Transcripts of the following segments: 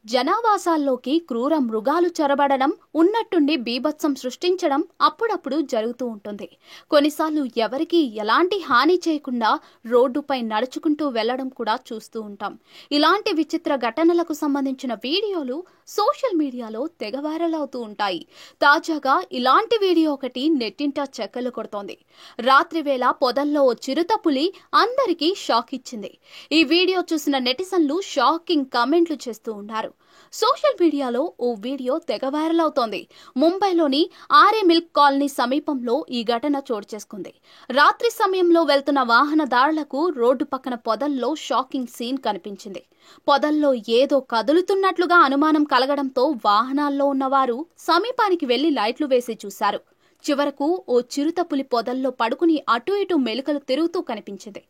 జనావాసాల్లోకి క్రూర మృగాలు చొరబడడం, ఉన్నట్టుండి బీభత్సం సృష్టించడం అప్పుడప్పుడు జరుగుతూ ఉంటుంది. కొన్నిసార్లు ఎవరికీ ఎలాంటి హాని చేయకుండా రోడ్డుపై నడుచుకుంటూ వెళ్లడం కూడా చూస్తూ ఉంటాం. ఇలాంటి విచిత్ర ఘటనలకు సంబంధించిన వీడియోలు సోషల్ మీడియాలో తెగ వైరల్ అవుతూ ఉంటాయి. తాజాగా ఇలాంటి వీడియో ఒకటి నెట్టింట చెక్కలు కొడుతోంది. రాత్రి వేళ పొదల్లో ఓ చిరుతపులి అందరికీ షాక్ ఇచ్చింది. ఈ వీడియో చూసిన నెటిజన్లు షాకింగ్ కామెంట్లు చేస్తూ ఉన్నారు. సోషల్ మీడియాలో ఓ వీడియో తెగ వైరల్ అవుతోంది. ముంబైలోని ఆర్ఏ మిల్క్ కాలనీ సమీపంలో ఈ ఘటన చోటు చేసుకుంది. రాత్రి సమయంలో వెళ్తున్న వాహనదారులకు రోడ్డు పక్కన పొదల్లో షాకింగ్ సీన్ కనిపించింది. పొదల్లో ఏదో కదులుతున్నట్లుగా అనుమానం కలగడంతో వాహనాల్లో ఉన్నవారు సమీపానికి వెళ్లి లైట్లు వేసి చూశారు. చివరకు ఓ చిరుతపులి పొదల్లో పడుకుని అటు ఇటు మెలికలు తిరుగుతూ కనిపించింది.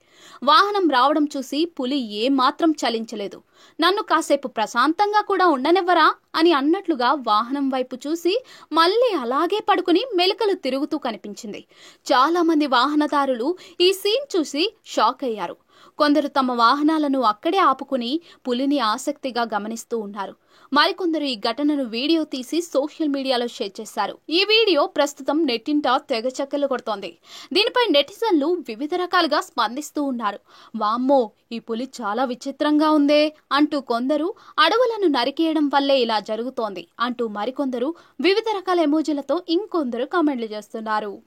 వాహనం రావడం చూసి పులి ఏమాత్రం చలించలేదు. నన్ను కాసేపు ప్రశాంతంగా కూడా ఉండనివ్వరా అని అన్నట్లుగా వాహనం వైపు చూసి మళ్లీ అలాగే పడుకుని మెలికలు తిరుగుతూ కనిపించింది. చాలా మంది వాహనదారులు ఈ సీన్ చూసి షాక్ అయ్యారు. కొందరు తమ వాహనాలను అక్కడే ఆపుకుని పులిని ఆసక్తిగా గమనిస్తూ ఉన్నారు. మరికొందరు ఈ ఘటనను వీడియో తీసి సోషల్ మీడియాలో షేర్ చేశారు. ఈ వీడియో ప్రస్తుతం నెట్టింట తెగ చక్కర్లు కొడుతోంది. దీనిపై నెటిజన్లు వివిధ రకాలుగా స్పందిస్తూ ఉన్నారు. వామ్మో, ఈ పులి చాలా విచిత్రంగా ఉందే అంటూ కొందరు, అడవులను నరికేయడం వల్లే ఇలా జరుగుతోంది అంటూ మరికొందరు వివిధ రకాల ఎమోజీలతో ఇంకొందరు కామెంట్లు చేస్తున్నారు.